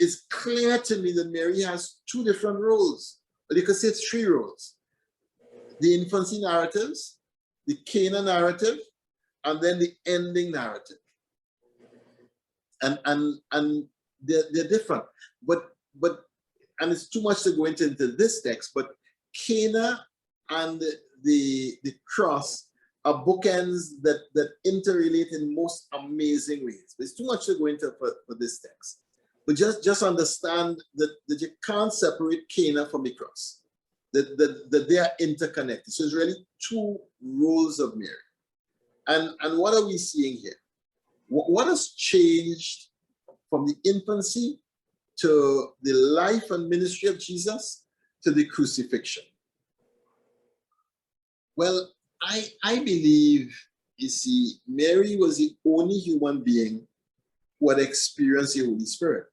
it's clear to me that Mary has two different roles. Or you could say three roles. The infancy narratives, the Cana narrative, and then the ending narrative. And they're different. But and it's too much to go into this text, but Cana and the cross are bookends that interrelate in most amazing ways. There's too much to go into for this text. But just understand that you can't separate Cana from the cross, that they are interconnected. So it's really two roles of Mary. And what are we seeing here? What has changed from the infancy to the life and ministry of Jesus to the crucifixion? Well, I believe, you see, Mary was the only human being who had experienced the Holy Spirit.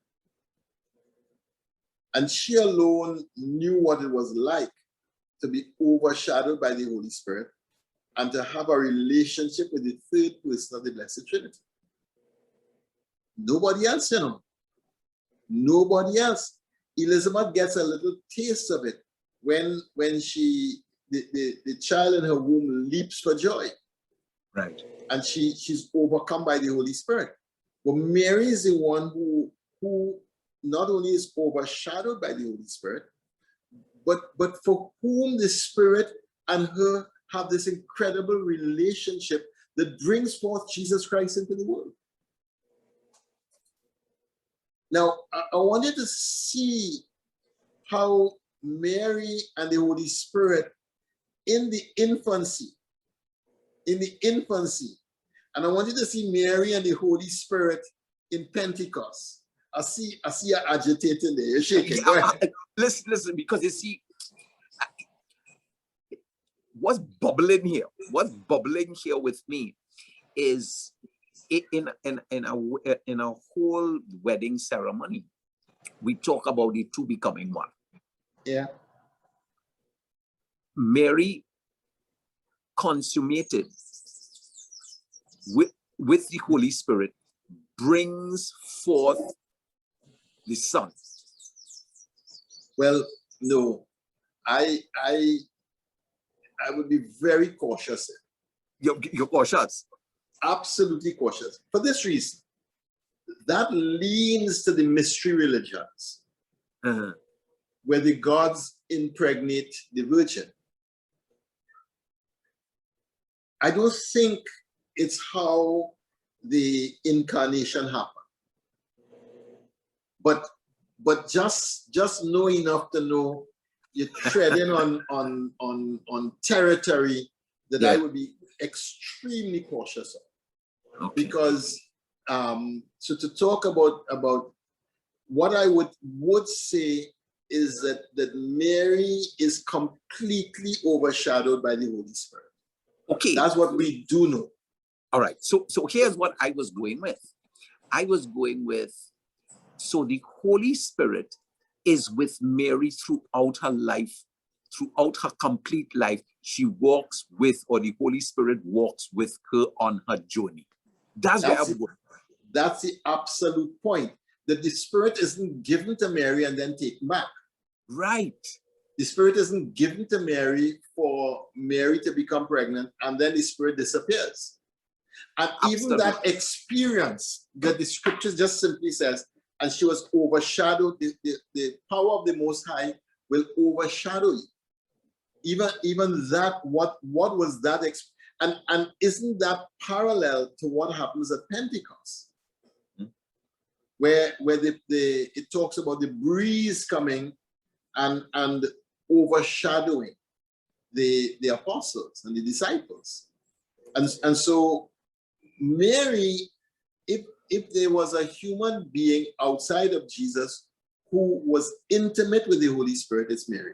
And she alone knew what it was like to be overshadowed by the Holy Spirit and to have a relationship with the third person of the Blessed Trinity. Nobody else, you know. Nobody else. Elizabeth gets a little taste of it when the child in her womb leaps for joy. Right. And she's overcome by the Holy Spirit. But Mary is the one who not only is overshadowed by the Holy Spirit, but for whom the Spirit and her have this incredible relationship that brings forth Jesus Christ into the world. Now, I want you to see how Mary and the Holy Spirit in the infancy, and I want you to see Mary and the Holy Spirit in Pentecost. I see you agitating there. You're shaking. Go ahead. Listen, because you see, what's bubbling here with me is in a whole wedding ceremony, we talk about the two becoming one. Yeah. Mary consummated with the Holy Spirit brings forth the Son. Well, no, I would be very cautious. You're cautious? Absolutely cautious. For this reason, that leans to the mystery religions, where the gods impregnate the virgin. I don't think it's how the incarnation happened. But just know enough to know you're treading on territory that I would be extremely cautious of. Okay. Because so to talk about what I would say is that Mary is completely overshadowed by the Holy Spirit. Okay. That's what we do know. All right. So here's what I was going with. So the Holy Spirit is with Mary throughout her life, throughout her complete life. She walks with, or the Holy Spirit walks with her on her journey. That's the absolute point. That the Spirit isn't given to Mary and then taken back. Right. The Spirit isn't given to Mary for Mary to become pregnant and then the Spirit disappears. And even that experience that the scriptures just simply says, and she was overshadowed, the power of the Most High will overshadow you. Even that, what was that? And isn't that parallel to what happens at Pentecost? Where it talks about the breeze coming and overshadowing the apostles and the disciples. And so Mary, if there was a human being outside of Jesus who was intimate with the Holy Spirit, it's Mary.